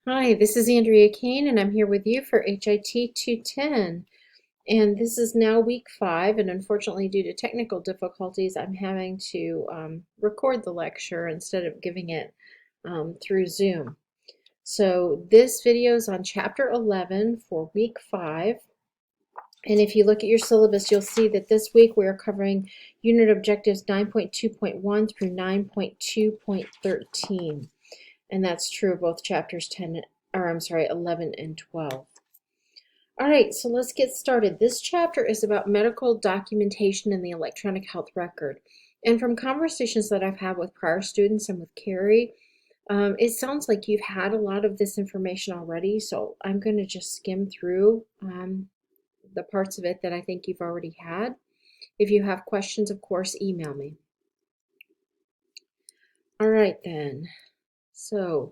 Hi, this is Andrea Kane, and I'm here with you for HIT 210. And this is now week 5, and unfortunately, due to technical difficulties, I'm having to record the lecture instead of giving it through Zoom. So this video is on Chapter 11 for week 5. And if you look at your syllabus, you'll see that this week we are covering unit objectives 9.2.1 through 9.2.13. And that's true of both chapters 11 and 12. All right, so let's get started. This chapter is about medical documentation in the electronic health record. And from conversations that I've had with prior students and with Carrie, it sounds like you've had a lot of this information already, so I'm going to just skim through the parts of it that I think you've already had. If you have questions, of course, email me. All right, then. So,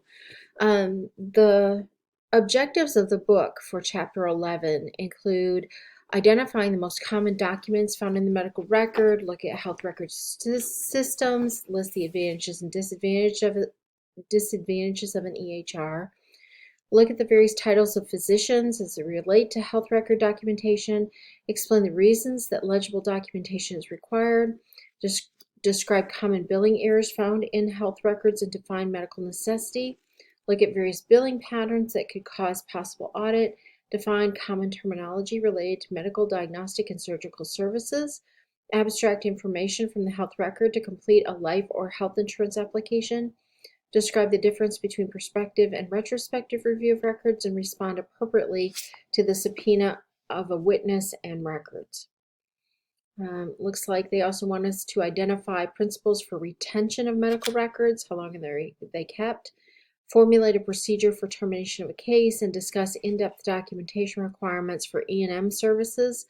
the objectives of the book for Chapter 11 include identifying the most common documents found in the medical record, look at health record systems, list the advantages and disadvantages of an EHR, look at the various titles of physicians as they relate to health record documentation, explain the reasons that legible documentation is required, describe common billing errors found in health records and define medical necessity, look at various billing patterns that could cause possible audit, define common terminology related to medical, diagnostic, and surgical services, abstract information from the health record to complete a life or health insurance application, describe the difference between prospective and retrospective review of records, and respond appropriately to the subpoena of a witness and records. Looks like they also want us to identify principles for retention of medical records, how long are they kept, formulate a procedure for termination of a case, and discuss in-depth documentation requirements for E&M services,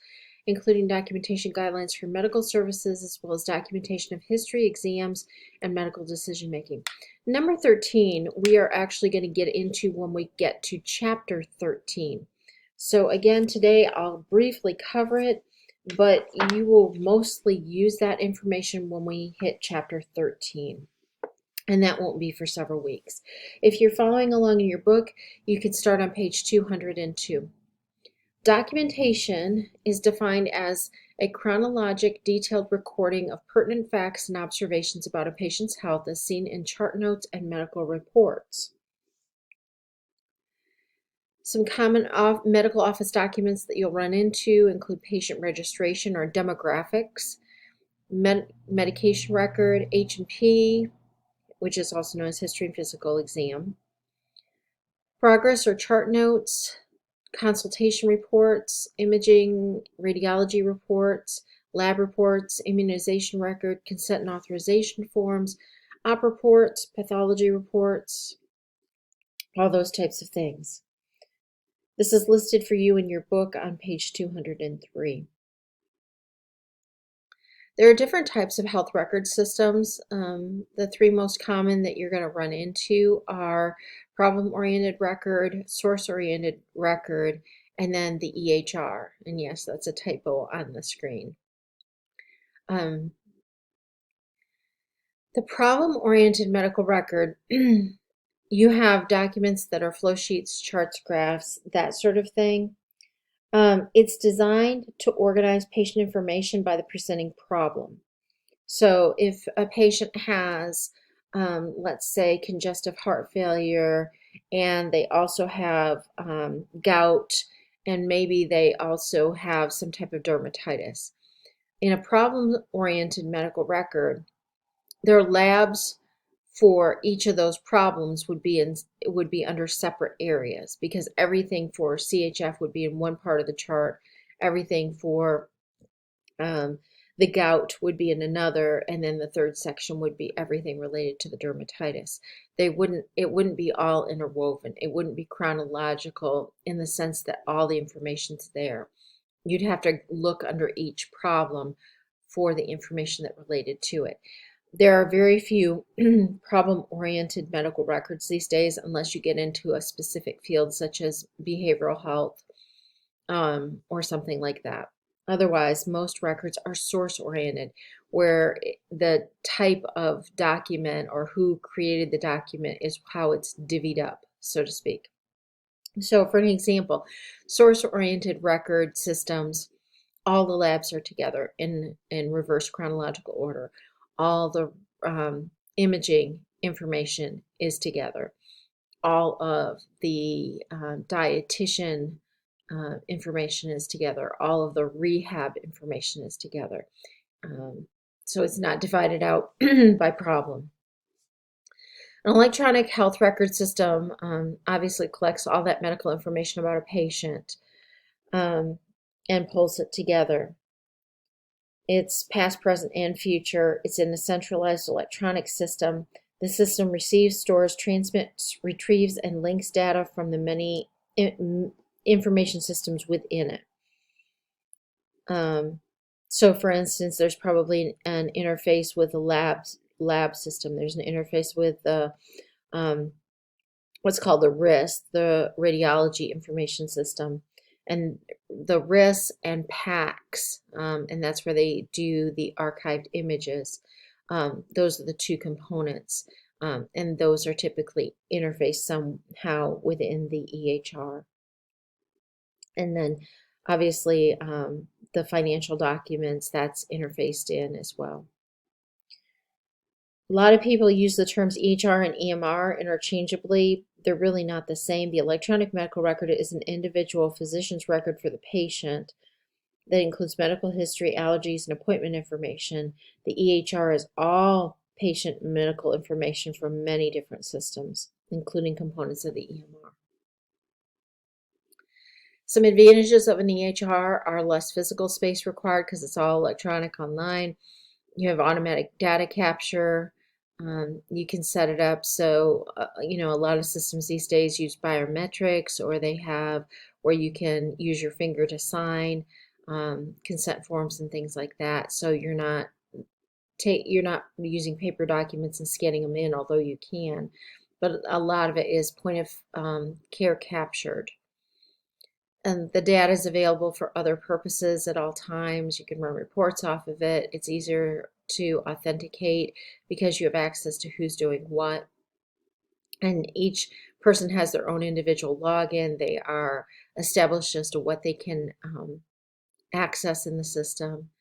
including documentation guidelines for medical services, as well as documentation of history, exams, and medical decision-making. Number 13, we are actually going to get into when we get to Chapter 13. So again, today I'll briefly cover it, but you will mostly use that information when we hit Chapter 13. And that won't be for several weeks. If you're following along in your book, you can start on page 202. Documentation is defined as a chronologic, detailed recording of pertinent facts and observations about a patient's health as seen in chart notes and medical reports. Some common medical office documents that you'll run into include patient registration or demographics, medication record, H&P, which is also known as history and physical exam, progress or chart notes, consultation reports, imaging, radiology reports, lab reports, immunization record, consent and authorization forms, op reports, pathology reports, all those types of things. This is listed for you in your book on page 203. There are different types of health record systems. The three most common that you're going to run into are problem-oriented record, source-oriented record, and then the EHR. And yes, that's a typo on the screen. The problem-oriented medical record, you have documents that are flow sheets, charts, graphs, that sort of thing. It's designed to organize patient information by the presenting problem. So if a patient has, let's say, congestive heart failure, and they also have gout, and maybe they also have some type of dermatitis. In a problem-oriented medical record, their labs for each of those problems would be under separate areas, because everything for CHF would be in one part of the chart, everything for the gout would be in another, and then the third section would be everything related to the dermatitis. It wouldn't be all interwoven. It wouldn't be chronological in the sense that all the information's there. You'd have to look under each problem for the information that related to it. There are very few problem-oriented medical records these days, unless you get into a specific field such as behavioral health or something like that. Otherwise, most records are source-oriented, where the type of document or who created the document is how it's divvied up, so to speak. So for an example, source-oriented record systems, all the labs are together in reverse chronological order. All the imaging information is together. All of the dietitian information is together. All of the rehab information is together. Um, so it's not divided out by problem. An electronic health record system obviously collects all that medical information about a patient um, and pulls it together. It's past, present, and future. It's in a centralized electronic system. The system receives, stores, transmits, retrieves, and links data from the many information systems within it. So, for instance, there's probably an interface with a lab system. There's an interface with the what's called the RIS, the Radiology Information System, and the RIS and PACS, and that's where they do the archived images. Those are the two components, and those are typically interfaced somehow within the EHR. And then obviously the financial documents, that's interfaced in as well. A lot of people use the terms EHR and EMR interchangeably. They're really not the same. The electronic medical record is an individual physician's record for the patient that includes medical history, allergies, and appointment information. The EHR is all patient medical information from many different systems, including components of the EMR. Some advantages of an EHR are less physical space required because it's all electronic online. You have automatic data capture. You can set it up so, a lot of systems these days use biometrics, or they have where you can use your finger to sign consent forms and things like that. So you're not using paper documents and scanning them in, although you can. But a lot of it is point of care captured. And the data is available for other purposes at all times. You can run reports off of it. It's easier to authenticate because you have access to who's doing what. And each person has their own individual login. They are established as to what they can access in the system.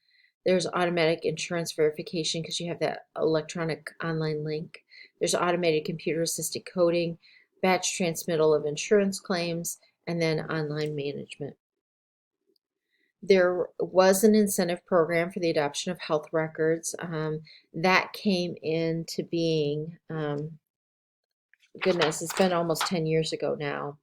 There's automatic insurance verification because you have that electronic online link. There's automated computer-assisted coding, batch transmittal of insurance claims, and then online management. There was an incentive program for the adoption of health records. That came into being, goodness, it's been almost 10 years ago now,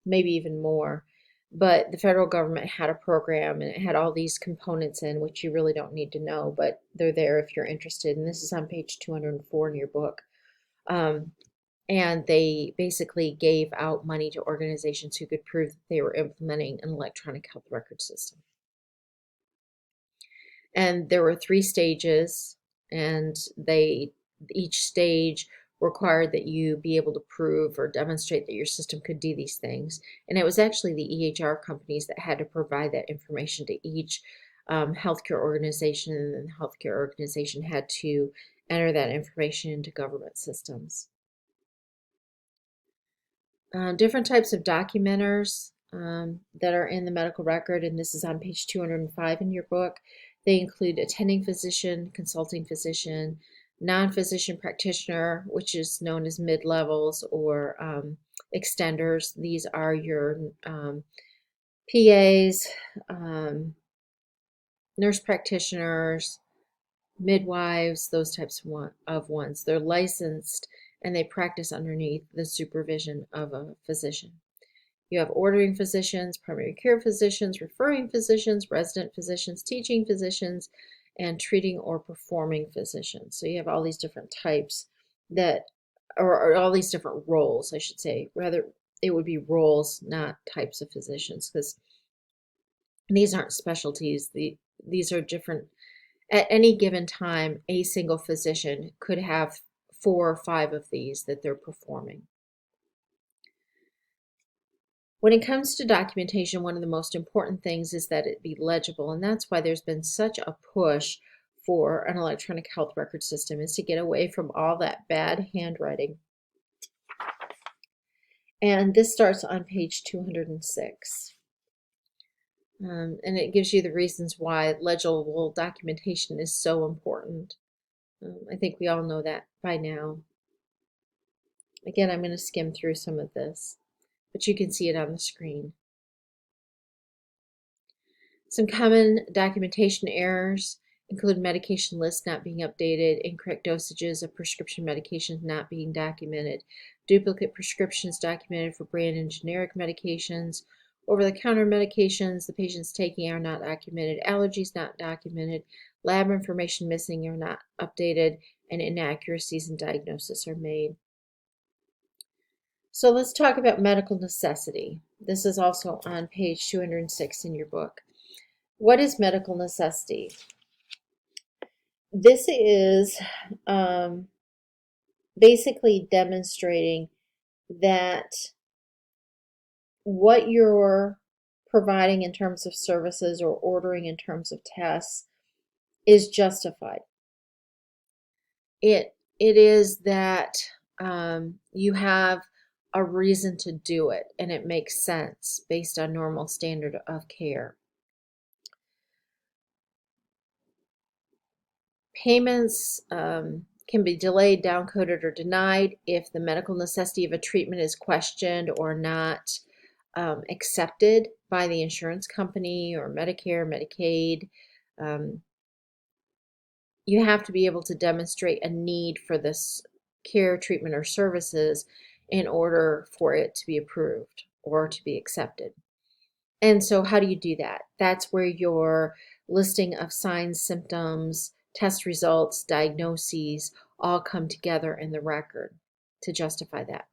maybe even more. But the federal government had a program and it had all these components in which you really don't need to know, but they're there if you're interested. And this is on page 204 in your book. And they basically gave out money to organizations who could prove that they were implementing an electronic health record system. And there were 3 stages, and each stage required that you be able to prove or demonstrate that your system could do these things. And it was actually the EHR companies that had to provide that information to each healthcare organization, and then the healthcare organization had to enter that information into government systems. Different types of documenters that are in the medical record, and this is on page 205 in your book. They include attending physician, consulting physician, non-physician practitioner, which is known as mid-levels or extenders. These are your PAs, nurse practitioners, midwives, those types of ones. They're licensed and they practice underneath the supervision of a physician. You have ordering physicians, primary care physicians, referring physicians, resident physicians, teaching physicians, and treating or performing physicians. So you have all these different types or all these different roles, I should say. Rather, it would be roles, not types of physicians, because these aren't specialties. These are different. At any given time, a single physician could have 4 or 5 of these that they're performing. When it comes to documentation, one of the most important things is that it be legible, and that's why there's been such a push for an electronic health record system, is to get away from all that bad handwriting And this starts on page 206. And it gives you the reasons why legible documentation is so important. I think we all know that by now. Again, I'm going to skim through some of this, but you can see it on the screen. Some common documentation errors include medication lists not being updated, incorrect dosages of prescription medications not being documented, duplicate prescriptions documented for brand and generic medications, over-the-counter medications the patient's taking are not documented, allergies not documented, lab information missing or not updated, and inaccuracies in diagnosis are made. So let's talk about medical necessity. This is also on page 206 in your book. What is medical necessity? This is basically demonstrating that what you're providing in terms of services or ordering in terms of tests is justified. It is that you have a reason to do it and it makes sense based on normal standard of care. Payments can be delayed, downcoded, or denied if the medical necessity of a treatment is questioned or not accepted by the insurance company or Medicare, Medicaid. You have to be able to demonstrate a need for this care, treatment, or services in order for it to be approved or to be accepted. And so how do you do that? That's where your listing of signs, symptoms, test results, diagnoses all come together in the record to justify that.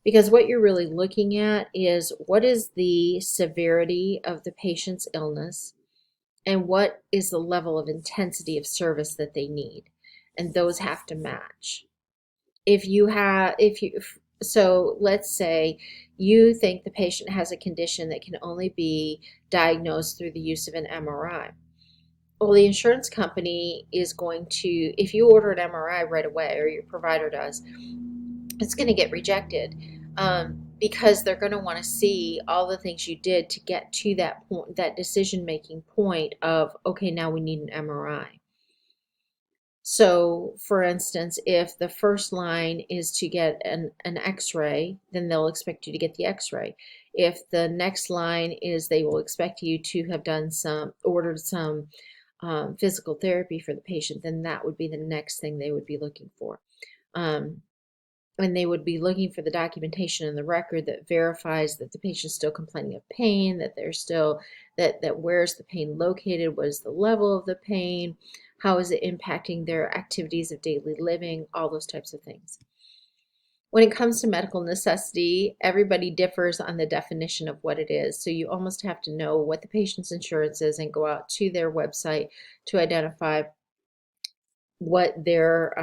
Because what you're really looking at is what is the severity of the patient's illness and what is the level of intensity of service that they need. And those have to match. So let's say you think the patient has a condition that can only be diagnosed through the use of an MRI. Well, the insurance company is going to, if you order an MRI right away, or your provider does, it's going to get rejected because they're going to want to see all the things you did to get to that point, that decision-making point of, okay, now we need an MRI. So, for instance, if the first line is to get an x-ray, then they'll expect you to get the x-ray. If the next line is they will expect you to have ordered some physical therapy for the patient, then that would be the next thing they would be looking for. And they would be looking for the documentation in the record that verifies that the patient's still complaining of pain, that they're still, that where's the pain located, what is the level of the pain, how is it impacting their activities of daily living, all those types of things. When it comes to medical necessity, everybody differs on the definition of what it is. So you almost have to know what the patient's insurance is and go out to their website to identify what their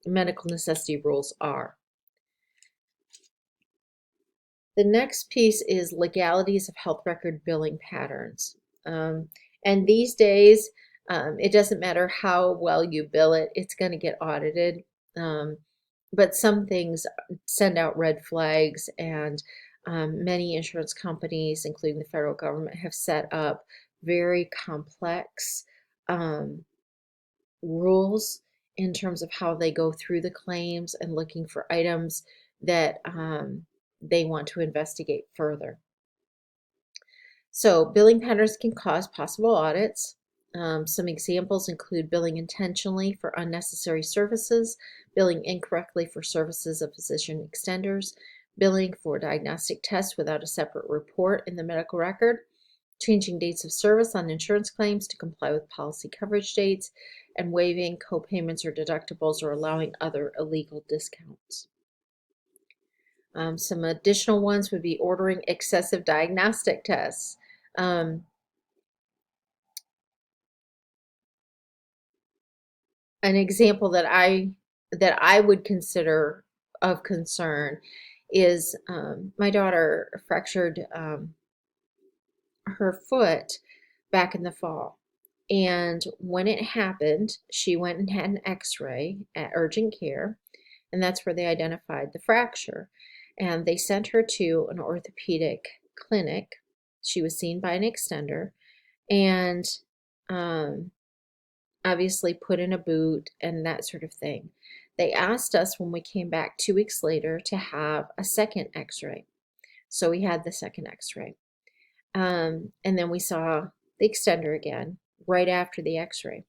medical necessity rules are. The next piece is legalities of health record billing patterns. And these days, it doesn't matter how well you bill it, it's going to get audited. But some things send out red flags, and many insurance companies, including the federal government, have set up very complex rules in terms of how they go through the claims and looking for items that they want to investigate further. So billing patterns can cause possible audits. Some examples include billing intentionally for unnecessary services, billing incorrectly for services of physician extenders, billing for diagnostic tests without a separate report in the medical record, changing dates of service on insurance claims to comply with policy coverage dates, and waiving co-payments or deductibles or allowing other illegal discounts. Some additional ones would be ordering excessive diagnostic tests. An example that I would consider of concern is my daughter fractured her foot back in the fall. And when it happened, she went and had an x-ray at urgent care, and that's where they identified the fracture. and they sent her to an orthopedic clinic. She was seen by an extender, and obviously put in a boot and that sort of thing. They asked us when we came back 2 weeks later to have a second x-ray. So we had the second x-ray. And then we saw the extender again right after the x-ray.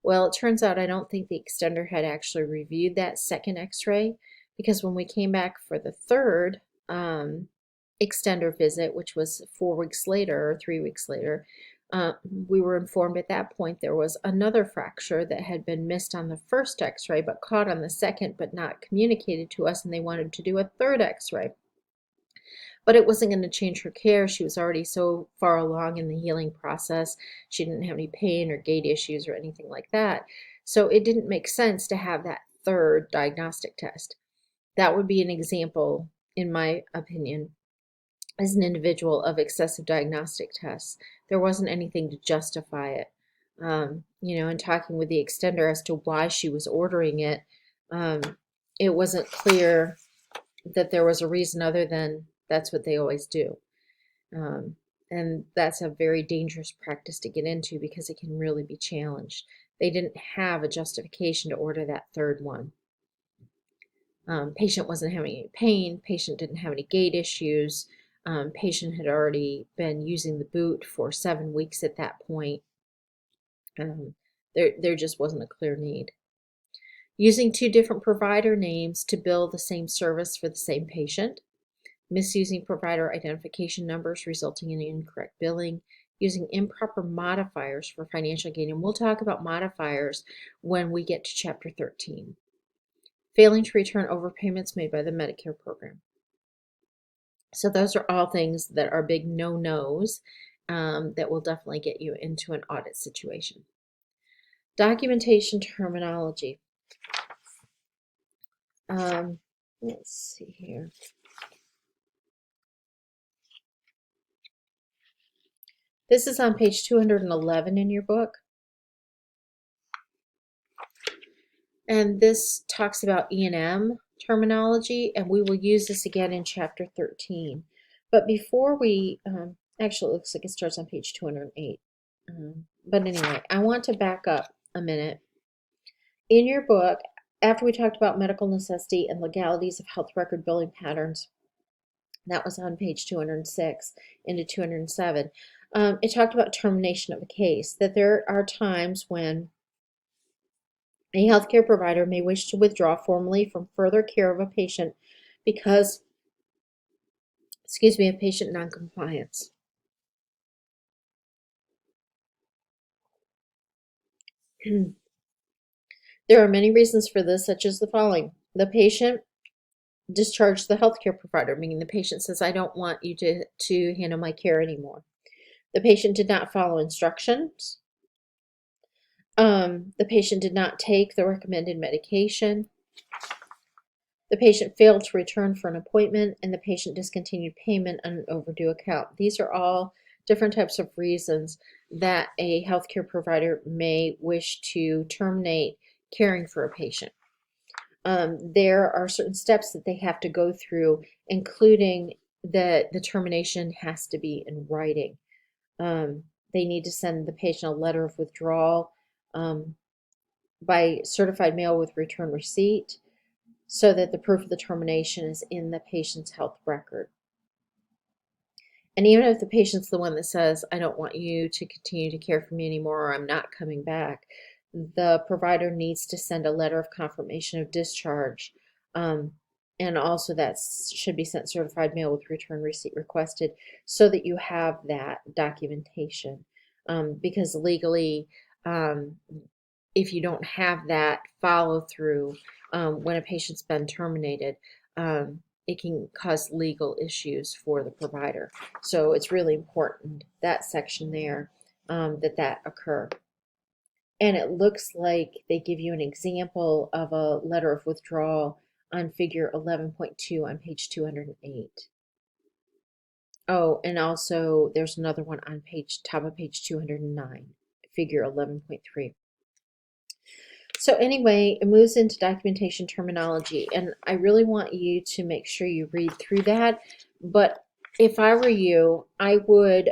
Well, it turns out I don't think the extender had actually reviewed that second x-ray, because when we came back for the third extender visit, which was 4 weeks later or 3 weeks later, we were informed at that point there was another fracture that had been missed on the first x-ray but caught on the second but not communicated to us, and they wanted to do a third x-ray. But it wasn't going to change her care. She was already so far along in the healing process. She didn't have any pain or gait issues or anything like that. So it didn't make sense to have that third diagnostic test. That would be an example, in my opinion, as an individual, of excessive diagnostic tests. There wasn't anything to justify it. In talking with the extender as to why she was ordering it, it wasn't clear that there was a reason other than that's what they always do. And that's a very dangerous practice to get into because it can really be challenged. They didn't have a justification to order that third one. Patient wasn't having any pain. Patient didn't have any gait issues. Patient had already been using the boot for 7 weeks at that point. There just wasn't a clear need. Using 2 different provider names to bill the same service for the same patient. Misusing provider identification numbers resulting in incorrect billing. Using improper modifiers for financial gain. And we'll talk about modifiers when we get to Chapter 13. Failing to return overpayments made by the Medicare program. So those are all things that are big no-nos that will definitely get you into an audit situation. Documentation terminology. Let's see here. This is on page 211 in your book. And this talks about E&M terminology, and we will use this again in Chapter 13. But before we, actually it looks like it starts on page 208. But anyway, I want to back up a minute. In your book, after we talked about medical necessity and legalities of health record billing patterns, that was on page 206 into 207, it talked about termination of a case, that there are times when a healthcare provider may wish to withdraw formally from further care of a patient because, of patient noncompliance. There are many reasons for this, such as the following. The patient discharged the healthcare provider, meaning the patient says, I don't want you to handle my care anymore. The patient did not follow instructions. The patient did not take the recommended medication. The patient failed to return for an appointment, and the patient discontinued payment on an overdue account. These are all different types of reasons that a healthcare provider may wish to terminate caring for a patient. There are certain steps that they have to go through, including that the termination has to be in writing. They need to send the patient a letter of withdrawal by certified mail with return receipt, so that the proof of the termination is in the patient's health record. And even if the patient's the one that says, I don't want you to continue to care for me anymore, or I'm not coming back, the provider needs to send a letter of confirmation of discharge. And also that should be sent certified mail with return receipt requested, so that you have that documentation. Because legally, if you don't have that follow through when a patient's been terminated, it can cause legal issues for the provider. So it's really important, that section there, that occur. And it looks like they give you an example of a letter of withdrawal on figure 11.2 on page 208. Oh, and also there's another one on top of page 209, figure 11.3. So anyway, it moves into documentation terminology, and I really want you to make sure you read through that. But if I were you, I would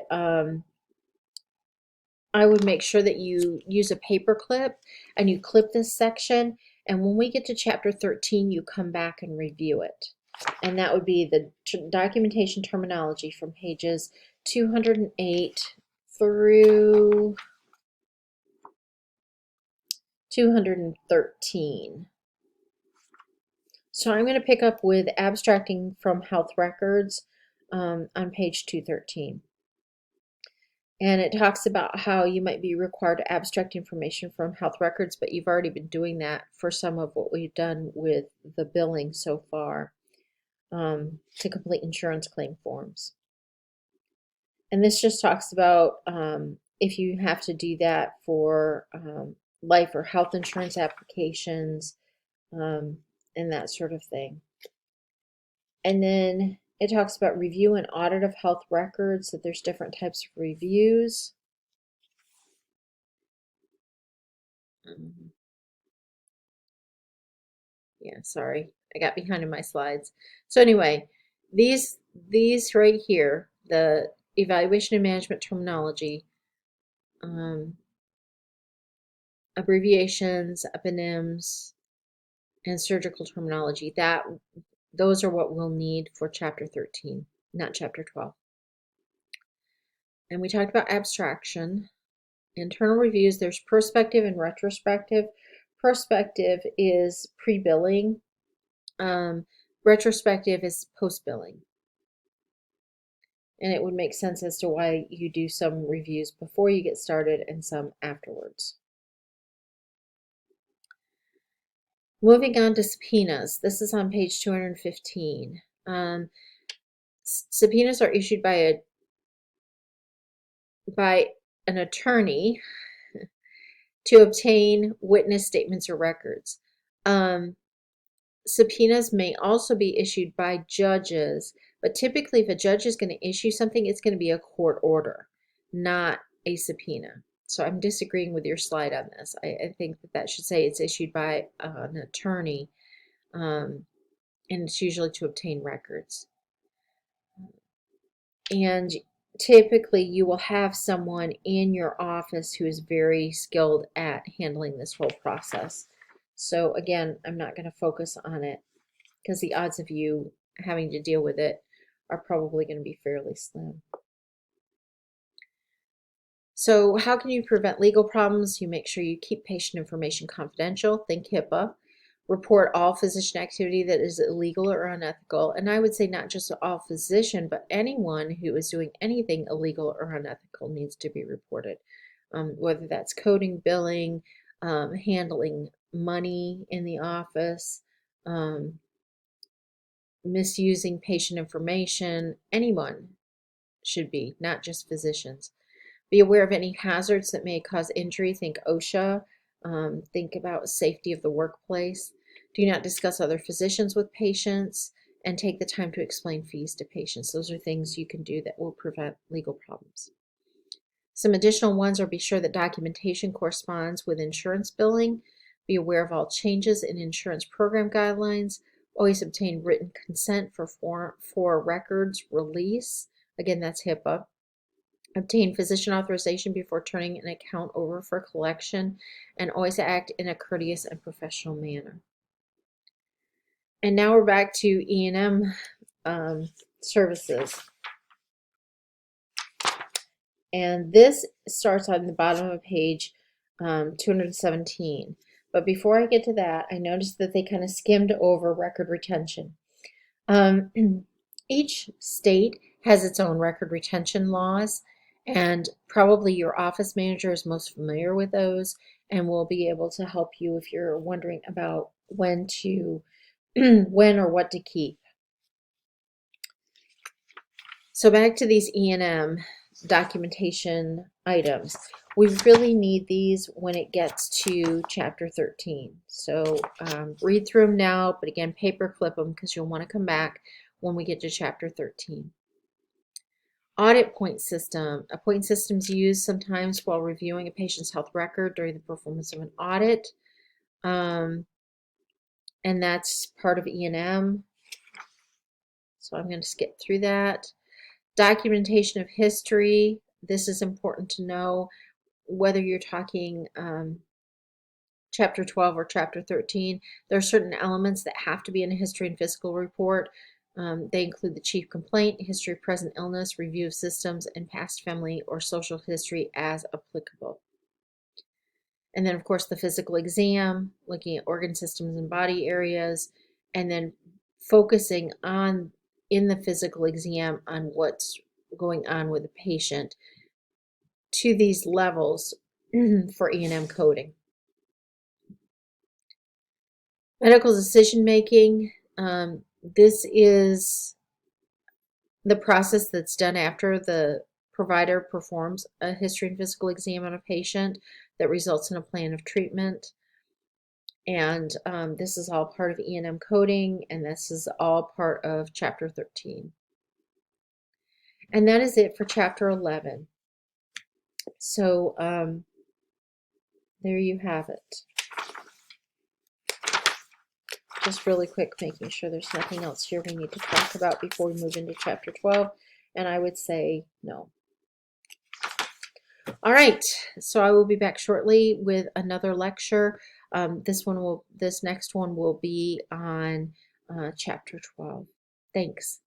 make sure that you use a paper clip and you clip this section. And when we get to chapter 13, you come back and review it. And that would be the documentation terminology from pages 208 through 213. So I'm going to pick up with abstracting from health records on page 213. And it talks about how you might be required to abstract information from health records, but you've already been doing that for some of what we've done with the billing so far to complete insurance claim forms. And this just talks about if you have to do that for life or health insurance applications and that sort of thing. And then it talks about review and audit of health records, that there's different types of reviews. Yeah, sorry, I got behind in my slides. So anyway, these right here, the evaluation and management terminology, abbreviations, eponyms, and surgical terminology, those are what we'll need for chapter 13, not chapter 12. And we talked about abstraction. Internal reviews, there's prospective and retrospective. Prospective is pre-billing. Retrospective is post-billing. And it would make sense as to why you do some reviews before you get started and some afterwards. Moving on to subpoenas. This is on page 215. Subpoenas are issued by an attorney to obtain witness statements or records. Subpoenas may also be issued by judges, but typically if a judge is going to issue something, it's going to be a court order, not a subpoena. So I'm disagreeing with your slide on this. I think that should say it's issued by an attorney, and it's usually to obtain records. And typically you will have someone in your office who is very skilled at handling this whole process. So again, I'm not going to focus on it because the odds of you having to deal with it are probably going to be fairly slim. So how can you prevent legal problems? You make sure you keep patient information confidential. Think HIPAA. Report all physician activity that is illegal or unethical. And I would say not just all physician, but anyone who is doing anything illegal or unethical needs to be reported. Whether that's coding, billing, handling money in the office, misusing patient information, anyone should be, not just physicians. Be aware of any hazards that may cause injury. Think OSHA. Think about safety of the workplace. Do not discuss other physicians with patients, and take the time to explain fees to patients. Those are things you can do that will prevent legal problems. Some additional ones are be sure that documentation corresponds with insurance billing. Be aware of all changes in insurance program guidelines. Always obtain written consent for records release. Again, that's HIPAA. Obtain physician authorization before turning an account over for collection, and always act in a courteous and professional manner. And now we're back to E&M services. And this starts on the bottom of page 217. But before I get to that, I noticed that they kind of skimmed over record retention. Each state has its own record retention laws, and probably your office manager is most familiar with those and will be able to help you if you're wondering about when or what to keep. So back to these E&M documentation items. We really need these when it gets to chapter 13. So read through them now, but again, paper clip them because you'll want to come back when we get to chapter 13. Audit point system. A point system is used sometimes while reviewing a patient's health record during the performance of an audit. and that's part of E&M. So I'm going to skip through that. Documentation of history. This is important to know whether you're talking Chapter 12 or Chapter 13. There are certain elements that have to be in a history and physical report. They include the chief complaint, history of present illness, review of systems, and past family or social history as applicable. And then, of course, the physical exam, looking at organ systems and body areas, and then focusing on, in the physical exam, on what's going on with the patient to these levels for E&M coding. Medical decision making. This is the process that's done after the provider performs a history and physical exam on a patient that results in a plan of treatment. And this is all part of E&M coding, and this is all part of Chapter 13. And that is it for Chapter 11. So there you have it. Just really quick, making sure there's nothing else here we need to talk about before we move into Chapter 12. And I would say no. All right, so I will be back shortly with another lecture. This next one will be on Chapter 12. Thanks.